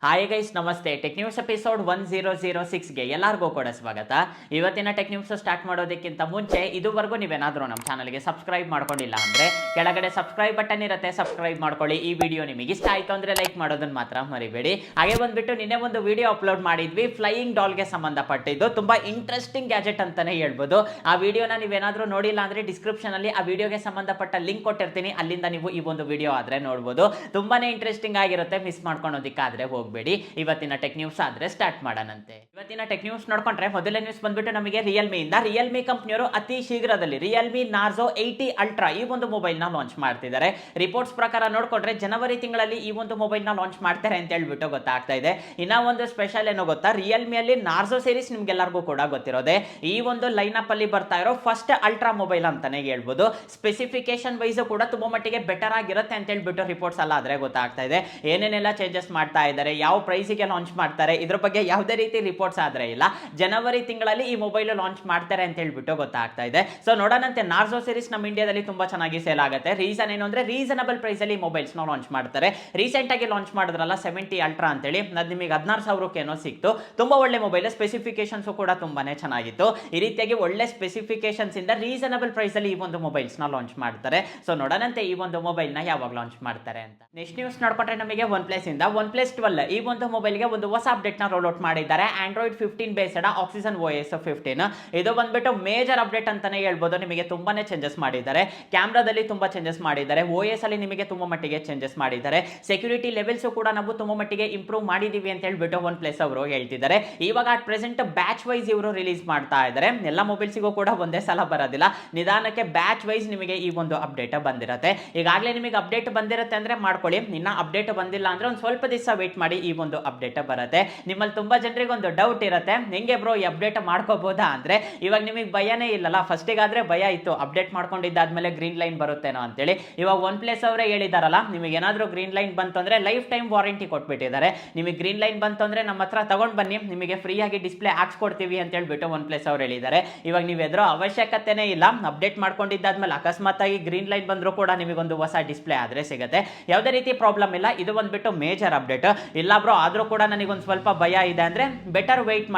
Hi guys, ನಮಸ್ತೆ. Tech news episode 1006ಗೆ ಎಲ್ಲರಿಗೂ ಕೂಡ ಸ್ವಾಗತ. ಇವತ್ತಿನ ಟೆಕ್ ನ್ಯೂಸ್ ಸ್ಟಾರ್ಟ್ ಮಾಡೋದಕ್ಕಿಂತ ಮುಂಚೆ ಇದುವರೆಗೂ ನೀವೇನಾದರೂ ನಮ್ಮ ಚಾನಲ್ಗೆ ಸಬ್ಸ್ಕ್ರೈಬ್ ಮಾಡ್ಕೊಂಡಿಲ್ಲ ಅಂದರೆ ಕೆಳಗಡೆ ಸಬ್ಸ್ಕ್ರೈಬ್ ಬಟನ್ ಇರುತ್ತೆ, ಸಬ್ಸ್ಕ್ರೈಬ್ ಮಾಡ್ಕೊಳ್ಳಿ. ಈ ವಿಡಿಯೋ ನಿಮಗೆ ಇಷ್ಟ ಆಯಿತು ಅಂದರೆ ಲೈಕ್ ಮಾಡೋದನ್ನು ಮಾತ್ರ ಮರಿಬೇಡಿ. ಹಾಗೆ ಬಂದ್ಬಿಟ್ಟು ನಿನ್ನೆ ಒಂದು ವಿಡಿಯೋ ಅಪ್ಲೋಡ್ ಮಾಡಿದ್ವಿ ಫ್ಲೈಯಿಂಗ್ ಡಾಲ್ಗೆ ಸಂಬಂಧಪಟ್ಟಿದ್ದು. ತುಂಬ ಇಂಟ್ರೆಸ್ಟಿಂಗ್ ಗ್ಯಾಜೆಟ್ ಅಂತಲೇ ಹೇಳ್ಬೋದು. ಆ ವಿಡಿಯೋನ ನೀವೇನಾದರೂ ನೋಡಿಲ್ಲ ಅಂದರೆ ಡಿಸ್ಕ್ರಿಪ್ಷನಲ್ಲಿ ಆ ವಿಡಿಯೋಗೆ ಸಂಬಂಧಪಟ್ಟ ಲಿಂಕ್ ಕೊಟ್ಟಿರ್ತೀನಿ, ಅಲ್ಲಿಂದ ನೀವು ಈ ಒಂದು ವಿಡಿಯೋ ಆದರೆ ನೋಡ್ಬೋದು. ತುಂಬಾನೇ ಇಂಟ್ರೆಸ್ಟಿಂಗ್ ಆಗಿರುತ್ತೆ, ಮಿಸ್ ಮಾಡ್ಕೊಳೋದಕ್ಕಾದ್ರೆ ಹೋಗಬೇಡಿ. ಇವತ್ತಿನ ಟೆಕ್ ನ್ಯೂಸ್ ಆದ್ರೆ ಸ್ಟಾರ್ಟ್ ಮಾಡೋಣಂತೆ. ಇವತ್ತಿನ ಟೆಕ್ ನ್ಯೂಸ್ ನೋಡ್ಕೊಂಡ್ರೆ ಮೊದಲನೇ ನ್ಯೂಸ್ ಬಂದ್ಬಿಟ್ಟು ನಮಗೆ ರಿಯಲ್ಮಿ ಕಂಪನಿಯವರು ಅತಿ ಶೀಘ್ರದಲ್ಲಿ ರಿಯಲ್ಮಿ ನಾರ್ಜೋ 80 ಅಲ್ಟ್ರಾ ಈ ಒಂದು ಮೊಬೈಲ್ ನ ಲಾಂಚ್ ಮಾಡ್ತಿದ್ದಾರೆ. ರಿಪೋರ್ಟ್ಸ್ ಪ್ರಕಾರ ನೋಡ್ಕೊಂಡ್ರೆ ಜನವರಿ ತಿಂಗಳಲ್ಲಿ ಈ ಒಂದು ಮೊಬೈಲ್ ನ ಲಾಂಚ್ ಮಾಡ್ತಾರೆ ಅಂತ ಹೇಳ್ಬಿಟ್ಟು ಗೊತ್ತಾಗ್ತಾ ಇದೆ. ಇನ್ನ ಒಂದು ಸ್ಪೆಷಲ್ ಏನೋ ಗೊತ್ತಾ, ರಿಯಲ್ಮಿಯಲ್ಲಿ ನಾರ್ಜೋ ಸೀರೀಸ್ ನಿಮ್ಗೆಲ್ಲರಿಗೂ ಕೂಡ ಗೊತ್ತಿರೋದೆ. ಈ ಒಂದು ಲೈನ್ ಅಪ್ ಅಲ್ಲಿ ಬರ್ತಾ ಇರೋ ಫಸ್ಟ್ ಅಲ್ಟ್ರಾ ಮೊಬೈಲ್ ಅಂತಾನೆ ಹೇಳ್ಬೋದು. ಸ್ಪೆಸಿಫಿಕೇಶನ್ ವೈಸ್ ಕೂಡ ತುಂಬಾ ಮಟ್ಟಿಗೆ ಬೆಟರ್ ಆಗಿರುತ್ತೆ ಅಂತ ಹೇಳ್ಬಿಟ್ಟು ರಿಪೋರ್ಟ್ಸ್ ಅಲ್ಲ ಆದ್ರೆ ಗೊತ್ತಾಗ್ತಾ ಇದೆ. ಏನೇನೆಲ್ಲ ಚೇಂಜಸ್ ಮಾಡ್ತಾ ಇದ್ದಾರೆ, ಯಾವ ಪ್ರೈಸಿಗೆ ಲಾಂಚ್ ಮಾಡ್ತಾರೆ, ಇದ್ರ ಬಗ್ಗೆ ಯಾವುದೇ ರೀತಿ ರಿಪೋರ್ಟ್ಸ್ ಆದ್ರೆ ಇಲ್ಲ. ಜನವರಿ ತಿಂಗಳಲ್ಲಿ ಈ ಮೊಬೈಲ್ ಲಾಂಚ್ ಮಾಡ್ತಾರೆ ಅಂತ ಹೇಳ್ಬಿಟ್ಟು ಗೊತ್ತಾಗ್ತಾ ಇದೆ. ಸೊ ನೋಡೋಣಂತೆ. ನಾರ್ಜೋ ಸೀರೀಸ್ ನಮ್ಮ ಇಂಡಿಯಾದಲ್ಲಿ ತುಂಬಾ ಚೆನ್ನಾಗಿ ಸೇಲ್ ಆಗುತ್ತೆ. ರೀಸನ್ ಏನು ಅಂದ್ರೆ ರೀಸನಬಲ್ ಪ್ರೈಸ್ ಅಲ್ಲಿ ಮೊಬೈಲ್ಸ್ ನ ಲಾಂಚ್ ಮಾಡ್ತಾರೆ. ರೀಸೆಂಟ್ ಆಗಿ ಲಾಂಚ್ ಮಾಡಿದ್ರಲ್ಲ 70 ಅಲ್ಟ್ರಾ ಅಂತೇಳಿ, ಅದು ನಿಮಗೆ 16,000 ಏನೋ ಸಿಕ್ತು. ತುಂಬಾ ಒಳ್ಳೆ ಮೊಬೈಲ್, ಸ್ಪೆಸಿಫಿಕೇಶನ್ಸ್ ಕೂಡ ತುಂಬಾನೇ ಚೆನ್ನಾಗಿತ್ತು. ಈ ರೀತಿಯಾಗಿ ಒಳ್ಳೆ ಸ್ಪೆಸಿಫಿಕೇಶನ್ಸ್ ಇಂದ ರೀಸನಬಲ್ ಪ್ರೈಸ್ ಅಲ್ಲಿ ಈ ಒಂದು ಮೊಬೈಲ್ಸ್ ನ ಲಾಂಚ್ ಮಾಡ್ತಾರೆ. ಸೊ ನೋಡೋಣಂತೆ ಈ ಒಂದು ಮೊಬೈಲ್ ನ ಯಾವಾಗ ಲಾಂಚ್ ಮಾಡ್ತಾರೆ ಅಂತ. ನೆಕ್ಸ್ಟ್ ನ್ಯೂಸ್ ನೋಡ್ಕೊಂಡ್ರೆ ನಮಗೆ OnePlus ಇಂದ OnePlus 12 ಈ ಒಂದು ಮೊಬೈಲ್ಗೆ ಒಂದು ಹೊಸ ಅಪ್ಡೇಟ್ ನ ರೋಲ್ ಔಟ್ ಮಾಡಿದ್ದಾರೆ. Android 15 based oxygen OS 15. ಇದು ಬಂದ್ಬಿಟ್ಟು ಮೇಜರ್ ಅಪ್ಡೇಟ್ ಅಂತಾನೆ ಹೇಳ್ಬೋದು. ನಿಮಗೆ ತುಂಬಾನೇ ಚೇಂಜಸ್ ಮಾಡಿದ್ದಾರೆ. ಕ್ಯಾಮ್ರಾದಲ್ಲಿ ತುಂಬಾ ಚೇಂಜಸ್ ಮಾಡಿದ್ದಾರೆ. OS ಅಲ್ಲಿ ನಿಮಗೆ ತುಂಬಾ ಮಟ್ಟಿಗೆ ಚೇಂಜಸ್ ಮಾಡಿದ್ದಾರೆ. ಸೆಕ್ಯೂರಿಟಿ ಲೆವೆಲ್ಸ್ ಕೂಡ ನಾವು ತುಂಬಾ ಮಟ್ಟಿಗೆ ಇಂಪ್ರೂವ್ ಮಾಡಿದೀವಿ ಅಂತ ಹೇಳ್ಬಿಟ್ಟು OnePlus ಅವರು ಹೇಳ್ತಿದ್ದಾರೆ. ಇವಾಗ ಅಟ್ ಪ್ರೆಸೆಂಟ್ ಬ್ಯಾಚ್ ವೈಸ್ ಇವರು ರಿಲೀಸ್ ಮಾಡ್ತಾ ಇದ್ದಾರೆ. ಎಲ್ಲ ಮೊಬೈಲ್ಸ್ಗೂ ಕೂಡ ಒಂದೇ ಸಲ ಬರೋದಿಲ್ಲ, ನಿಧಾನಕ್ಕೆ ಬ್ಯಾಚ್ ವೈಸ್ ನಿಮಗೆ ಈ ಒಂದು ಅಪ್ಡೇಟ್ ಬಂದಿರುತ್ತೆ. ಈಗಾಗಲೇ ನಿಮಗೆ ಅಪ್ಡೇಟ್ ಬಂದಿರುತ್ತೆ ಅಂದ್ರೆ ಮಾಡ್ಕೊಳ್ಳಿ. ಇನ್ನ ಅಪ್ಡೇಟ್ ಬಂದಿಲ್ಲ ಅಂದ್ರೆ ಒಂದು ಸ್ವಲ್ಪ ದಿವಸ ವೇಟ್ ಮಾಡಿ, ಈ ಒಂದು ಅಪ್ಡೇಟ್ ಬರುತ್ತೆ. ನಿಮ್ಮಲ್ಲಿ ತುಂಬಾ ಜನರಿಗೆ ಒಂದು ಡೌಟ್ ಇರುತ್ತೆ, ಹೆಂಗೆ ಬ್ರೋ ಈ ಅಪ್ಡೇಟ್ ಮಾಡ್ಕೋಬಹುದಾ ಅಂದ್ರೆ, ಇವಾಗ ನಿಮಗೆ ಭಯನೇ ಇಲ್ಲಲ್ಲ. ಫಸ್ಟಿಗಾದ್ರೆ ಭಯ ಇತ್ತು, ಅಪ್ಡೇಟ್ ಮಾಡ್ಕೊಂಡಿದ್ದಾದ್ಮೇಲೆ ಗ್ರೀನ್ ಲೈನ್ ಬರುತ್ತೇನೋ ಅಂತೇಳಿ. ಇವಾಗ OnePlus ಅವರೇ ಹೇಳಿದಾರಲ್ಲ, ನಿಮಗೆ ಏನಾದರೂ ಗ್ರೀನ್ ಲೈನ್ ಬಂತು ಅಂದ್ರೆ ಲೈಫ್ ಟೈಮ್ ವಾರಂಟಿ ಕೊಟ್ಬಿಟ್ಟಿದ್ದಾರೆ. ನಿಮಗೆ ಗ್ರೀನ್ ಲೈನ್ ಬಂತು ಅಂದ್ರೆ ನಮ್ಮ ಹತ್ರ ತಗೊಂಡ್ ಬನ್ನಿ, ನಿಮಗೆ ಫ್ರೀ ಆಗಿ ಡಿಸ್ಪ್ಲೇ ಹಾಕ್ಸ್ಕೊಡ್ತೀವಿ ಅಂತ ಹೇಳ್ಬಿಟ್ಟು OnePlus ಅವರು ಹೇಳಿದ್ದಾರೆ. ಇವಾಗ ನೀವು ಎದುರೋ ಅವಶ್ಯಕತೆನೇ ಇಲ್ಲ. ಅಪ್ಡೇಟ್ ಮಾಡ್ಕೊಂಡಿದ್ದಾದ್ಮೇಲೆ ಅಕಸ್ಮಾತ್ ಆಗಿ ಗ್ರೀನ್ ಲೈನ್ ಬಂದರೂ ಕೂಡ ನಿಮಗೊಂದು ಹೊಸ ಡಿಸ್ಪ್ಲೇ ಆದ್ರೆ ಸಿಗುತ್ತೆ. ಯಾವುದೇ ರೀತಿ ಪ್ರಾಬ್ಲಮ್ ಇಲ್ಲ. ಇದು ಬಂದ್ಬಿಟ್ಟು ಮೇಜರ್ ಅಪ್ಡೇಟ್. ಇಲ್ಲ ಬ್ರೋ ಆದ್ರೂ ಕೂಡ ನನಗೊಂದು ಸ್ವಲ್ಪ ಭಯ ಇದೆ ಅಂದ್ರೆ ಬೆಟರ್ ವೆಯ್ಟ್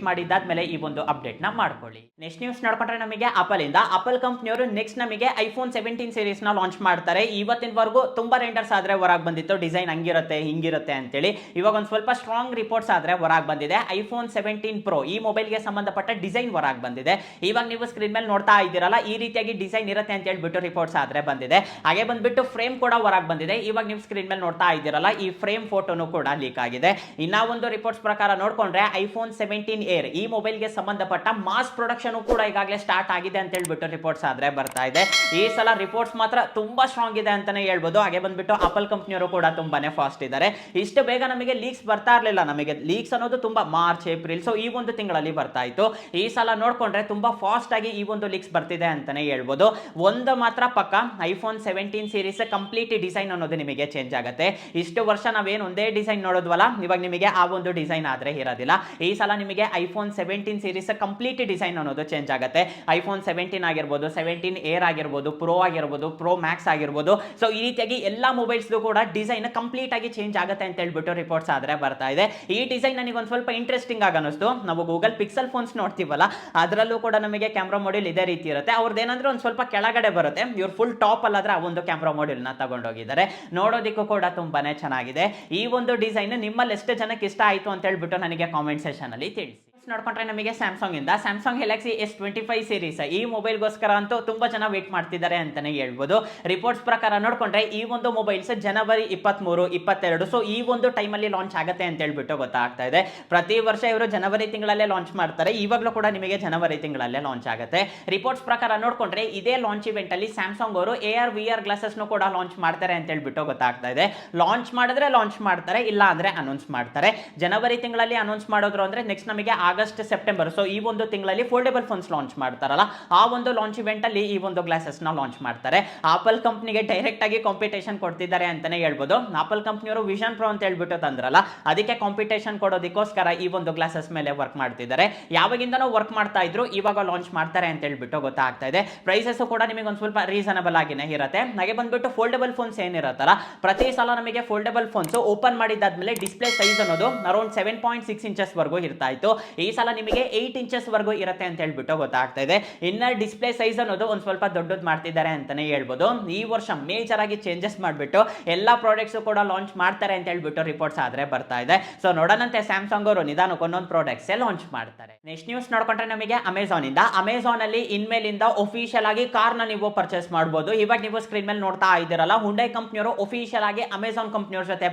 ಮಾಡಿದ್ದಾದ್ಮೇಲೆ ಈ ಒಂದು ಅಪ್ಡೇಟ್ ನ ಮಾಡ್ಕೊಳ್ಳಿ. ನೆಕ್ಸ್ಟ್ ನ್ಯೂಸ್ ನೋಡ್ಕೊಂಡ್ರೆ ನಮಗೆ ಆಪಲ್ ಕಂಪನಿಯವರು ನೆಕ್ಸ್ಟ್ ನಮಗೆ ಐಫೋನ್ 17 ಸೀರೀಸ್ ನ ಲಾಂಚ್ ಮಾಡ್ತಾರೆ. ಇವತ್ತಿನವರೆಗೂ ತುಂಬಾ ರೆಂಡರ್ಸ್ ಆದ್ರೆ ಹೊರಗೆ ಬಂದಿತ್ತು, ಡಿಸೈನ್ ಹಂಗಿರುತ್ತೆ ಹಿಂಗಿರುತ್ತೆ ಅಂತೇಳಿ. ಇವಾಗ ಒಂದು ಸ್ವಲ್ಪ ಸ್ಟ್ರಾಂಗ್ ರಿಪೋರ್ಟ್ಸ್ ಆದ್ರೆ ಹೊರಗೆ ಬಂದಿದೆ. ಐಫೋನ್ 17 Pro ಈ ಮೊಬೈಲ್ಗೆ ಸಂಬಂಧಪಟ್ಟ ಡಿಸೈನ್ ಹೊರಗೆ ಬಂದಿದೆ. ಇವಾಗ ನೀವು ಸ್ಕ್ರೀನ್ ಮೇಲೆ ನೋಡ್ತಾ ಇದ್ದೀರಲ್ಲ, ಈ ರೀತಿಯಾಗಿ ಡಿಸೈನ್ ಇರುತ್ತೆ ಅಂತ ಹೇಳ್ಬಿಟ್ಟು ರಿಪೋರ್ಟ್ಸ್ ಆದ್ರೆ ಬಂದಿದೆ. ಹಾಗೆ ಬಂದ್ಬಿಟ್ಟು ಫ್ರೇಮ್ ಕೂಡ ಹೊರಗೆ ಬಂದಿದೆ. ಇವಾಗ ನೀವು ಸ್ಕ್ರೀನ್ ಮೇಲೆ ನೋಡ್ತಾ ಇದ್ದೀರಲ್ಲ, ಈ ಫ್ರೇಮ್ ಫೋಟೋನು ಕೂಡ ಲೀಕ್ ಆಗಿದೆ. ಇನ್ನ ಒಂದು ರಿಪೋರ್ಟ್ಸ್ ಪ್ರಕಾರ ನೋಡ್ಕೊಂಡ್ರೆ ಐಫೋನ್ 17 Air ಈ ಮೊಬೈಲ್ಗೆ ಸಂಬಂಧಪಟ್ಟ ಮಾಸ್ ಪ್ರೊಡಕ್ಷನ್ ಕೂಡ ಈಗಾಗಲೇ ಸ್ಟಾರ್ಟ್ ಆಗಿದೆ ಅಂತ ಹೇಳ್ಬಿಟ್ಟು ರಿಪೋರ್ಟ್ಸ್ ಆದ್ರೆ ಬರ್ತಾ ಇದೆ. ಈ ಸಲ ರಿಪೋರ್ಟ್ಸ್ ಮಾತ್ರ ತುಂಬಾ ಸ್ಟ್ರಾಂಗ್ ಇದೆ ಅಂತಾನೆ ಹೇಳ್ಬೋದು. ಹಾಗೆ ಬಂದ್ಬಿಟ್ಟು ಆಪಲ್ ಕಂಪನಿಯವರು ಕೂಡ ತುಂಬಾನೇ ಫಾಸ್ಟ್ ಇದ್ದಾರೆ. ಇಷ್ಟು ಬೇಗ ನಮಗೆ ಲೀಕ್ಸ್ ಬರ್ತಾ ಇರಲಿಲ್ಲ. ನಮಗೆ ಲೀಕ್ಸ್ ಅನ್ನೋದು ತುಂಬಾ ಮಾರ್ಚ್ ಏಪ್ರಿಲ್ ಸೊ ಈ ಒಂದು ತಿಂಗಳಲ್ಲಿ ಬರ್ತಾ ಇತ್ತು. ಈ ಸಲ ನೋಡ್ಕೊಂಡ್ರೆ ತುಂಬಾ ಫಾಸ್ಟ್ ಆಗಿ ಈ ಒಂದು ಲೀಕ್ಸ್ ಬರ್ತಿದೆ ಅಂತಾನೆ ಹೇಳ್ಬೋದು. ಒಂದು ಮಾತ್ರ ಪಕ್ಕ, ಐಫೋನ್ 17 ಸೀರೀಸ್ ಕಂಪ್ಲೀಟ್ ಡಿಸೈನ್ ಅನ್ನೋದು ನಿಮಗೆ ಚೇಂಜ್ ಆಗುತ್ತೆ. ಇಷ್ಟು ವರ್ಷ ನಾವೇನು ಒಂದೇ ಡಿಸೈನ್ ನೋಡೋದ್ವಲ್ಲ, ಇವಾಗ ನಿಮಗೆ ಆ ಒಂದು ಡಿಸೈನ್ ಆದ್ರೆ ಇರೋದಿಲ್ಲ. ಈ ಸಲ ನಿಮಗೆ ಐಫೋನ್ 17 ಸೀರೀಸ್ ಕಂಪ್ಲೀಟ್ ಡಿಸೈನ್ ಅನ್ನೋದು ಚೇಂಜ್ ಆಗುತ್ತೆ. ಐಫೋನ್ 17 ಆಗಿರ್ಬೋದು, 17 Air ಆಗಿರ್ಬೋದು, Pro ಆಗಿರ್ಬೋದು, Pro Max ಆಗಿರ್ಬೋದು. ಸೊ ಈ ರೀತಿಯಾಗಿ ಎಲ್ಲಾ ಮೊಬೈಲ್ಸ್ ಕೂಡ ಡಿಸೈನ್ ಕಂಪ್ಲೀಟ್ ಆಗಿ ಚೇಂಜ್ ಆಗುತ್ತೆ ಅಂತ ಹೇಳ್ಬಿಟ್ಟು ರಿಪೋರ್ಟ್ಸ್ ಆದ್ರೆ ಬರ್ತಾ ಇದೆ. ಈ ಡಿಸೈನ್ ನನಗೆ ಒಂದು ಸ್ವಲ್ಪ ಇಂಟ್ರೆಸ್ಟಿಂಗ್ ಆಗಿ ಅನಿಸ್ತು. ನಾವು ಗೂಗಲ್ ಪಿಕ್ಸೆಲ್ ಫೋನ್ಸ್ ನೋಡ್ತೀವಲ್ಲ, ಅದರಲ್ಲೂ ಕೂಡ ನಮಗೆ ಕ್ಯಾಮ್ರಾ ಮಾಡ್ಯೂಲ್ ಇದೇ ರೀತಿ ಇರುತ್ತೆ. ಅವ್ರದ್ದು ಏನಂದ್ರೆ ಒಂದು ಸ್ವಲ್ಪ ಕೆಳಗಡೆ ಬರುತ್ತೆ. ಇವ್ರು ಫುಲ್ ಟಾಪ್ ಅಲ್ಲಾದ್ರೆ ಆ ಒಂದು ಕ್ಯಾಮ್ರಾ ಮಾಡ್ಯೂಲ್ ನ ತಗೊಂಡೋಗಿದ್ದಾರೆ. ನೋಡೋದಿಕ್ಕೂ ಕೂಡ ತುಂಬಾನೇ ಚೆನ್ನಾಗಿದೆ. ಈ ಒಂದು ಡಿಸೈನ್ ನಿಮ್ಮಲ್ಲಿ ಎಷ್ಟು ಜನಕ್ಕೆ ಇಷ್ಟ ಆಯ್ತು ಅಂತ ಹೇಳ್ಬಿಟ್ಟು ನನಗೆ ಕಾಮೆಂಟ್ ಸೆಕ್ಷನ್ ಅಲ್ಲಿ ತಿಳಿಸಿ. ನೋಡ್ಕೊಂಡ್ರೆ ನಮಗೆ ಸ್ಯಾಮ್ಸಂಗ್ Galaxy S25 ಸೀರೀಸ್ ಈ ಮೊಬೈಲ್ಗೋಸ್ಕರ ಅಂತೂ ತುಂಬಾ ಜನ ವೇಟ್ ಮಾಡ್ತಿದ್ದಾರೆ ಅಂತಾನೆ ಹೇಳ್ಬೋದು. ರಿಪೋರ್ಟ್ಸ್ ಪ್ರಕಾರ ನೋಡ್ಕೊಂಡ್ರೆ ಈ ಒಂದು ಮೊಬೈಲ್ಸ್ ಜನವರಿ 23, 22 ಸೊ ಈ ಒಂದು ಟೈಮ್ ಅಲ್ಲಿ ಲಾಂಚ್ ಆಗುತ್ತೆ ಅಂತ ಹೇಳ್ಬಿಟ್ಟು ಗೊತ್ತಾಗ್ತಾ ಇದೆ. ಪ್ರತಿ ವರ್ಷ ಇವರು ಜನವರಿ ತಿಂಗಳಲ್ಲೇ ಲಾಂಚ್ ಮಾಡ್ತಾರೆ. ಇವಾಗಲೂ ಕೂಡ ನಿಮಗೆ ಜನವರಿ ತಿಂಗಳಲ್ಲೇ ಲಾಂಚ್ ಆಗುತ್ತೆ. ರಿಪೋರ್ಟ್ಸ್ ಪ್ರಕಾರ ನೋಡ್ಕೊಂಡ್ರೆ ಇದೇ ಲಾಂಚ್ ಇವೆಂಟ್ ಅಲ್ಲಿ ಸ್ಯಾಮ್ಸಂಗ್ ಅವರು AR/VR ಗ್ಲಾಸಸ್ ಕೂಡ ಲಾಂಚ್ ಮಾಡ್ತಾರೆ ಅಂತ ಹೇಳ್ಬಿಟ್ಟು ಗೊತ್ತಾಗ್ತಾ ಇದೆ. ಲಾಂಚ್ ಮಾಡಿದ್ರೆ ಲಾಂಚ್ ಮಾಡ್ತಾರೆ, ಇಲ್ಲ ಅಂದ್ರೆ ಅನೌನ್ಸ್ ಮಾಡ್ತಾರೆ. ಜನವರಿ ತಿಂಗಳಲ್ಲಿ ಅನೌನ್ಸ್ ಮಾಡೋದ್ರು ಅಂದ್ರೆ ನೆಕ್ಸ್ಟ್ ನಮಗೆ ಆಗಸ್ಟ್ ಸೆಪ್ಟೆಂಬರ್, ಸೊ ಈ ಒಂದು ತಿಂಗಳಲ್ಲಿ ಫೋಲ್ಡೇಬಲ್ ಫೋನ್ಸ್ ಲಾಂಚ್ ಮಾಡ್ತಾರಲ್ಲ, ಆ ಒಂದು ಲಾಂಚ್ ಇವೆಂಟ್ ಅಲ್ಲಿ ಈ ಒಂದು ಗ್ಲಾಸಸ್ ನ ಲಾಂಚ್ ಮಾಡ್ತಾರೆ. ಆಪಲ್ ಕಂಪ್ನಿಗೆ ಡೈರೆಕ್ಟ್ ಆಗಿ ಕಾಂಪಿಟೇಷನ್ ಕೊಡ್ತಿದ್ದಾರೆ ಅಂತಾನೆ ಹೇಳ್ಬೋದು. ಆಪಲ್ ಕಂಪ್ನಿಯವರು ವಿಷನ್ ಪ್ರೋ ಅಂತ ಹೇಳ್ಬಿಟ್ಟು ತಂದ್ರಲ್ಲ, ಅದಕ್ಕೆ ಕಾಂಪಿಟೇಷನ್ ಕೊಡೋದಕ್ಕೋಸ್ಕರ ಈ ಒಂದು ಗ್ಲಾಸಸ್ ಮೇಲೆ ವರ್ಕ್ ಮಾಡ್ತಿದ್ದಾರೆ. ಯಾವಾಗಿಂದನೋ ವರ್ಕ್ ಮಾಡ್ತಾ ಇದ್ರು, ಇವಾಗ ಲಾಂಚ್ ಮಾಡ್ತಾರೆ ಅಂತ ಹೇಳ್ಬಿಟ್ಟು ಗೊತ್ತಾಗ್ತಾ ಇದೆ. ಪ್ರೈಸಸ್ ಕೂಡ ನಿಮಗೆ ಒಂದು ಸ್ವಲ್ಪ ರೀಸನಬಲ್ ಆಗಿನೇ ಇರುತ್ತೆ. ಹಾಗೆ ಬಂದ್ಬಿಟ್ಟು ಫೋಲ್ಡೇಬಲ್ ಫೋನ್ಸ್ ಏನಿರುತ್ತಲ್ಲ, ಪ್ರತಿ ಸಲ ನಮಗೆ ಫೋಲ್ಡೇಬಲ್ ಫೋನ್ಸ್ ಓಪನ್ ಮಾಡಿದಾದ್ಮೇಲೆ ಡಿಸ್ಪ್ಲೇ ಸೈಜ್ ಅನ್ನೋದು ಅರೌಂಡ್ 7.6 ಇಂಚಸ್ ವರೆಗೂ ಇರ್ತಾ ಇತ್ತು. ಈ ಸಲ ನಿಮಗೆ 8 ಇಂಚಸ್ ವರೆಗೂ ಇರುತ್ತೆ ಅಂತ ಹೇಳ್ಬಿಟ್ಟು ಗೊತ್ತಾಗ್ತಾ ಇದೆ. ಇನ್ನರ್ ಡಿಸ್ಪ್ಲೇ ಸೈಜ್ ಅನ್ನೋದು ಒಂದು ಸ್ವಲ್ಪ ದೊಡ್ಡದು ಮಾಡ್ತಿದ್ದಾರೆ ಅಂತಾನೆ ಹೇಳ್ಬೋದು. ಈ ವರ್ಷ ಮೇಜರ್ ಆಗಿ ಚೇಂಜಸ್ ಮಾಡಿಬಿಟ್ಟು ಎಲ್ಲಾ ಪ್ರಾಡಕ್ಟ್ಸ್ ಕೂಡ ಲಾಂಚ್ ಮಾಡ್ತಾರೆ ಅಂತ ಹೇಳ್ಬಿಟ್ಟು ರಿಪೋರ್ಟ್ಸ್ ಆದ್ರೆ ಬರ್ತಾ ಇದೆ. ಸೊ ನೋಡೋಣಂತೆ ಸ್ಯಾಮ್ಸಂಗ್ ಅವರು ನಿಧಾನಕ್ಕೆ ಒಂದೊಂದು ಪ್ರಾಡಕ್ಟ್ಸ್ ಲಾಂಚ್ ಮಾಡ್ತಾರೆ. ನೆಕ್ಸ್ಟ್ ನ್ಯೂಸ್ ನೋಡ್ಕೊಂಡ್ರೆ ನಮಗೆ ಅಮೆಝಾನ್ ಇಂದ, ಅಮೆಝಾನ್ ಅಲ್ಲಿ ಇನ್ಮೇಲಿಂದ ಒಫಿಷಿಯಲ್ ಆಗಿ ಕಾರ್ ನ ನೀವು ಪರ್ಚೇಸ್ ಮಾಡಬಹುದು. ಇವಾಗ ನೀವು ಸ್ಕ್ರೀನ್ ಮೇಲೆ ನೋಡ್ತಾ ಇದ್ದೀರಲ್ಲ, ಹುಂಡೈ ಕಂಪ್ನಿಯವರು ಒಫಿಷಿಯಲ್ ಆಗಿ ಅಮೆಝಾನ್ ಕಂಪ್ನಿಯವ್ರ ಜೊತೆ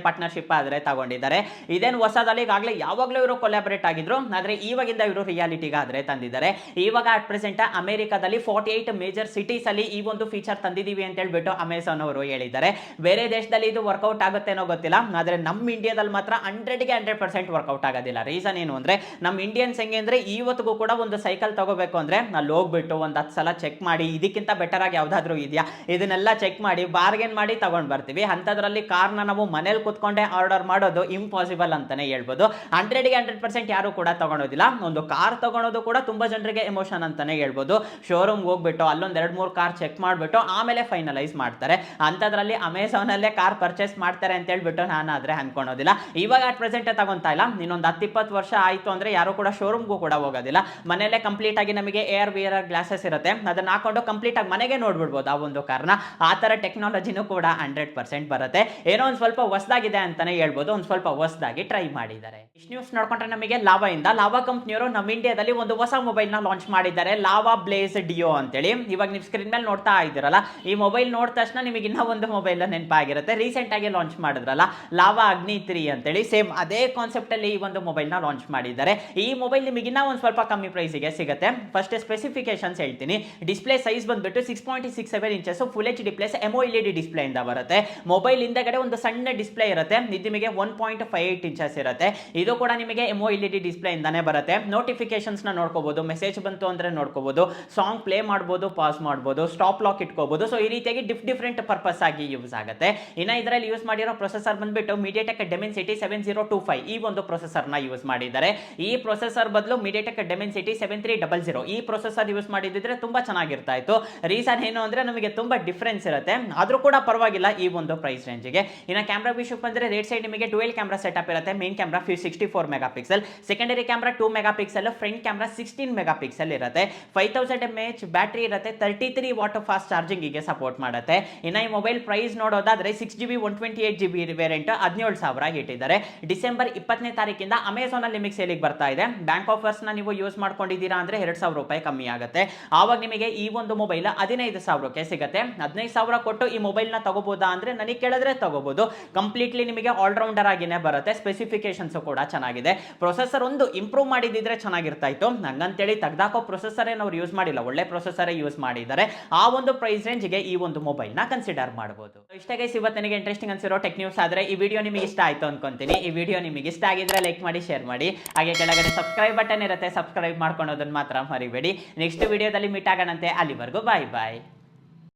ಪಾರ್ಟ್ನರ್ಶಿಪ್ ಆದ್ರೆ ತಗೊಂಡಿದ್ದಾರೆ. ಇದೇನು ಹೊಸದಲ್ಲಿ, ಈಗಾಗಲೇ ಯಾವಾಗಲೂ ಇವರು ಕೊಲಾಬರೇಟ್ ಆಗಿದ್ರು, ಆದ್ರೆ ಇವಾಗಿಂದ ಇವರು ರಿಯಾಲಿಟಿಗೆ ಆದ್ರೆ ತಂದಿದ್ದಾರೆ. ಇವಾಗ ಅಟ್ ಪ್ರೆಸೆಂಟ್ ಅಮೆರಿಕಾದಲ್ಲಿ 48 ಮೇಜರ್ ಸಿಟೀಸ್ ಅಲ್ಲಿ ಈ ಒಂದು ಫೀಚರ್ ತಂದಿದೀವಿ ಅಂತ ಹೇಳ್ಬಿಟ್ಟು ಅಮೆಝಾನ್ ಅವರು ಹೇಳಿದ್ದಾರೆ. ಬೇರೆ ದೇಶದಲ್ಲಿ ಇದು ವರ್ಕೌಟ್ ಆಗುತ್ತೇನೋ ಗೊತ್ತಿಲ್ಲ, ಆದ್ರೆ ನಮ್ಮ ಇಂಡಿಯಾದಲ್ಲಿ ಮಾತ್ರ 100ಗೆ 100% ವರ್ಕೌಟ್ ಆಗೋದಿಲ್ಲ. ರೀಸನ್ ಏನು ಅಂದ್ರೆ, ನಮ್ಮ ಇಂಡಿಯನ್ಸ್ ಹೆಂಗೆ ಅಂದ್ರೆ, ಇವತ್ತಿಗೂ ಕೂಡ ಒಂದು ಸೈಕಲ್ ತಗೋಬೇಕು ಅಂದ್ರೆ ಅಲ್ಲಿ ಹೋಗ್ಬಿಟ್ಟು ಒಂದು 10 ಸಲ ಚೆಕ್ ಮಾಡಿ ಇದಕ್ಕಿಂತ ಬೆಟರ್ ಆಗಿ ಯಾವ್ದಾದ್ರು ಇದೆಯಾ ಇದನ್ನೆಲ್ಲ ಚೆಕ್ ಮಾಡಿ ಬಾರ್ಗೇನ್ ಮಾಡಿ ತಗೊಂಡ್ ಬರ್ತೀವಿ. ಅಂತದ್ರಲ್ಲಿ ಕಾರ್ನ ನಾವು ಮನೇಲಿ ಕುತ್ಕೊಂಡೆ ಆರ್ಡರ್ ಮಾಡೋದು ಇಂಪಾಸಿಬಲ್ ಅಂತಾನೆ ಹೇಳ್ಬೋದು. 100ಗೆ 100% ಯಾರು ಕೂಡ ತಗೊಳೋದಿಲ್ಲ. ಒಂದು ಕಾರ್ ತಗೊಳೋದು ಕೂಡ ತುಂಬಾ ಜನರಿಗೆ ಎಮೋಷನ್ ಅಂತಾನೆ ಹೇಳ್ಬೋದು. ಶೋರೂಮ್ ಹೋಗ್ಬಿಟ್ಟು ಅಲ್ಲೊಂದ್ 2-3 ಕಾರ್ ಚೆಕ್ ಮಾಡ್ಬಿಟ್ಟು ಆಮೇಲೆ ಫೈನಲೈಸ್ ಮಾಡ್ತಾರೆ. ಅಂತದ್ರಲ್ಲಿ ಅಮೆಝಾನ್ ಅಲ್ಲೇ ಕಾರ್ ಪರ್ಚೇಸ್ ಮಾಡ್ತಾರೆ ಅಂತ ಹೇಳ್ಬಿಟ್ಟು ನಾನಾದ್ರೆ ಅನ್ಕೊಳೋದಿಲ್ಲ. ಇವಾಗ ಅಟ್ ಪ್ರೆಸೆಂಟ್ ತಗೊಂತಾ ಇಲ್ಲ, ಇನ್ನೊಂದು 10-20 ವರ್ಷ ಆಯ್ತು ಅಂದ್ರೆ ಯಾರು ಕೂಡ ಶೋರೂಮ್ಗೂ ಕೂಡ ಹೋಗೋದಿಲ್ಲ. ಮನೆಯಲ್ಲೇ ಕಂಪ್ಲೀಟ್ ಆಗಿ ನಮಗೆ AR VR ಗ್ಲಾಸಸ್ ಇರುತ್ತೆ, ಅದನ್ನ ಹಾಕೊಂಡು ಕಂಪ್ಲೀಟ್ ಆಗಿ ಮನೆಗೆ ನೋಡ್ಬಿಡ್ಬೋದು ಆ ಒಂದು ಕಾರ್ನ. ಆ ತರ ಟೆಕ್ನಾಲಜಿನೂ ಕೂಡ 100% ಬರುತ್ತೆ. ಏನೋ ಒಂದು ಸ್ವಲ್ಪ ಹೊಸದಾಗಿದೆ ಅಂತಾನೆ ಹೇಳ್ಬೋದು, ಒಂದು ಸ್ವಲ್ಪ ಹೊಸದಾಗಿ ಟ್ರೈ ಮಾಡಿದ್ದಾರೆ. ಇಷ್ಟು ನ್ಯೂಸ್ ನೋಡ್ಕೊಂಡ್ರೆ ನಮಗೆ ಲಾವಾ ಇಂದ, ಲಾವಾ ಕಂಪ್ನಿಯವರು ನಮ್ಮ ಇಂಡಿಯಾದಲ್ಲಿ ಒಂದು ಹೊಸ ಮೊಬೈಲ್ ನ ಲಾಂಚ್ ಮಾಡಿದ್ದಾರೆ, ಲಾವಾ ಬ್ಲೇಸ್ ಡಿಯೋ ಅಂತೇಳಿ. ಇವಾಗ ನೀವು ಸ್ಕ್ರೀನ್ ಮೇಲೆ ನೋಡ್ತಾ ಇದ್ದೀರಲ್ಲ, ಈ ಮೊಬೈಲ್ ನೋಡಿದ ತಕ್ಷಣ ನಿಮಗೆ ಇನ್ನೂ ಒಂದು ಮೊಬೈಲ್ ನೆನಪಾಗಿರುತ್ತೆ. ರೀಸೆಂಟ್ ಆಗಿ ಲಾಂಚ್ ಮಾಡಿದ್ರಲ್ಲ ಲಾವಾ ಅಗ್ನಿ 3 ಅಂತೇಳಿ, ಸೇಮ್ ಅದೇ ಕಾನ್ಸೆಪ್ಟ್ ಅಲ್ಲಿ ಈ ಒಂದು ಮೊಬೈಲ್ ನ ಲಾಂಚ್ ಮಾಡಿದ್ದಾರೆ. ಈ ಮೊಬೈಲ್ ನಿಮಗೆ ಇನ್ನೂ ಒಂದು ಸ್ವಲ್ಪ ಕಮ್ಮಿ ಪ್ರೈಸಿಗೆ ಸಿಗುತ್ತೆ. ಫಸ್ಟ್ ಸ್ಪೆಸಿಫಿಕೇಶನ್ಸ್ ಹೇಳ್ತೀನಿ. ಡಿಸ್ಪ್ಲೇ ಸೈಜ್ ಬಂದ್ಬಿಟ್ಟು 6.67 inches full HD plus AMOLED display ಇಂದ ಬರುತ್ತೆ. ಮೊಬೈಲ್ ಹಿಂದಗಡೆ ಒಂದು ಸಣ್ಣ ಡಿಸ್ಪ್ಲೇ ಇರುತ್ತೆ, ಇದು ನಿಮಗೆ 1.58 ಇಂಚಸ್ ಇರುತ್ತೆ. ಇದು ಕೂಡ ನಿಮಗೆ AMOLED ಡಿಸ್ಪ್ಲೇ ಇಂದಾನೆ ಬರುತ್ತೆ. ನೋಟಿಫಿಕೇಶನ್ಸ್ ನ ನೋಡ್ಕೋಬಹುದು, ಮೆಸೇಜ್ ಬಂತು ಅಂದ್ರೆ ನೋಡ್ಕೋಬಹುದು, ಸಾಂಗ್ ಪ್ಲೇ ಮಾಡಬಹುದು, ಪಾಸ್ ಮಾಡಬಹುದು, ಸ್ಟಾಪ್ ಲಾಕ್ ಇಟ್ಕೋಬಹುದು. ಸೊ ಈ ರೀತಿಯಾಗಿ ಡಿಫರೆಂಟ್ ಪರ್ಪಸ್ ಆಗಿ ಯೂಸ್ ಆಗುತ್ತೆ. ಇನ್ನು ಇದರಲ್ಲಿ ಯೂಸ್ ಮಾಡಿರೋ ಪ್ರೊಸೆಸರ್ ಬಂದ್ಬಿಟ್ಟು MediaTek Dimensity 7025 ಈ ಒಂದು ಪ್ರೊಸೆಸರ್ ನ ಯೂಸ್ ಮಾಡಿದ್ದಾರೆ. ಈ ಪ್ರೊಸೆಸರ್ ಬದಲು MediaTek Dimensity 7300 ಈ ಪ್ರೊಸೆಸರ್ ಯೂಸ್ ಮಾಡಿದ್ರೆ ತುಂಬಾ ಚೆನ್ನಾಗಿರ್ತಾ ಇತ್ತು. ರೀಸನ್ ಏನು ಅಂದ್ರೆ ನಮಗೆ ತುಂಬಾ ಡಿಫರೆನ್ಸ್ ಇರುತ್ತೆ, ಆದ್ರೂ ಕೂಡ ಪರವಾಗಿಲ್ಲ ಈ ಒಂದು ಪ್ರೈಸ್ ರೇಂಜ್ಗೆ. ಇನ್ನು ಕ್ಯಾಮ್ರಾ ವಿಷಯಕ್ಕೆ ಬಂದ್ರೆ ರೇಟ್ ಸೈಡ್ ನಿಮಗೆ ಡುವೆಲ್ ಕ್ಯಾಮ್ರಾ ಸೆಟಪ್ ಇರುತ್ತೆ. Main camera 64 mega pixel, secondary camera 2 mega pixel, front camera 16 mega pixel ಇರುತ್ತೆ. 5000 mAh ಬ್ಯಾಟರಿ ಇರುತ್ತೆ, 33 ವಾಟ್ ಫಾಸ್ಟ್ ಚಾರ್ಜಿಂಗ್ ಗೆ ಸಪೋರ್ಟ್ ಮಾಡುತ್ತೆ. ಇನ್ನು ಈ ಮೊಬೈಲ್ ಪ್ರೈಸ್ ನೋಡೋದಾದ್ರೆ 6GB 128GB ವೇರಿಯಂಟ್ 17,000 ಇಟ್ಟಿದ್ದಾರೆ. ಡಿಸೆಂಬರ್ 20ನೇ ತಾರೀಕಿಂದ ಅಮೆಝಾನ್ ಅಲ್ಲಿ ನಿಮಗೆ ಸೇಲಿಗೆ ಬರ್ತಾ ಇದೆ. ಬ್ಯಾಂಕ್ ಆಫರ್ಸ್ ನ ನೀವು ಯೂಸ್ ಮಾಡ್ಕೊಂಡಿದ್ದೀರಾ ಅಂದ್ರೆ 2,000 ರೂಪಾಯಿ ಕಮ್ಮಿ ಆಗುತ್ತೆ. ಆವಾಗ ನಿಮಗೆ ಈ ಒಂದು ಮೊಬೈಲ್ 15,000ಕ್ಕೆ ಸಿಗುತ್ತೆ. 15,000 ಕೊಟ್ಟು ಈ ಮೊಬೈಲ್ ನ ತಗೋಬಹುದಾ ಅಂದ್ರೆ ನನಗೆ ಕೇಳಿದ್ರೆ ತಗೋಬಹುದು. ಕಂಪ್ಲೀಟ್ಲಿ ನಿಮಗೆ ಆಲ್ರೌಂಡರ್ ಆಗಿನೇ ಬರುತ್ತೆ. ಸ್ಪೆಸಿಫಿಕೇಶನ್ಸ್ ಕೂಡ ಚೆನ್ನಾಗಿದೆ. ಪ್ರೊಸೆಸರ್ ಒಂದು ಇಂಪ್ರೂವ್ ಮಾಡಿದಿದ್ರೆ ಚೆನ್ನಾಗಿರ್ತಾ ಇತ್ತು. ಹಂಗಂತೇಳಿ ತೆಗೆದಾಕೋ ಪ್ರೊಸೆಸರ್ ಏನು ಅವ್ರು ಯೂಸ್ ಮಾಡಿಲ್ಲ, ಒಳ್ಳೆ ಪ್ರೊಸೆಸರ್ ಯೂಸ್ ಮಾಡಿದ್ದಾರೆ. ಆ ಒಂದು ಪ್ರೈಸ್ ರೇಂಜ್ಗೆ ಈ ಒಂದು ಮೊಬೈಲ್ ನ ಕನ್ಸಿಡರ್ ಮಾಡಬಹುದು. ಇಷ್ಟೇ ಗೈಸ್ ಇವತ್ತು ನನಗೆ ಇಂಟ್ರೆಸ್ಟಿಂಗ್ ಅನ್ಸಿರೋ ಟೆಕ್ ನ್ಯೂಸ್. ಆದ್ರೆ ಈ ವಿಡಿಯೋ ನಿಮಗೆ ಇಷ್ಟ ಆಯ್ತು ಅನ್ಕೊಂತೀನಿ. ಈ ವಿಡಿಯೋ ನಿಮಗೆ ಇಷ್ಟ ಆಗಿದ್ರೆ ಲೈಕ್ ಮಾಡಿ, ಶೇರ್ ಮಾಡಿ. ಹಾಗೆ ಕೆಳಗಡೆ ಸಬ್ಸ್ಕ್ರೈಬ್ ಬಟನ್ ಇರುತ್ತೆ, ಸಬ್ಸ್ಕ್ರೈಬ್ ಮಾಡ್ಕೊಳ್ಳೋದನ್ನ ಮಾತ್ರ ಮರಿಬೇಡಿ. ನೆಕ್ಸ್ಟ್ ವಿಡಿಯೋದಲ್ಲಿ ಮೀಟ್ ಆಗೋಣಂತೆ. ಅಲ್ಲಿವರೆಗೂ ಬಾಯ್ ಬಾಯ್.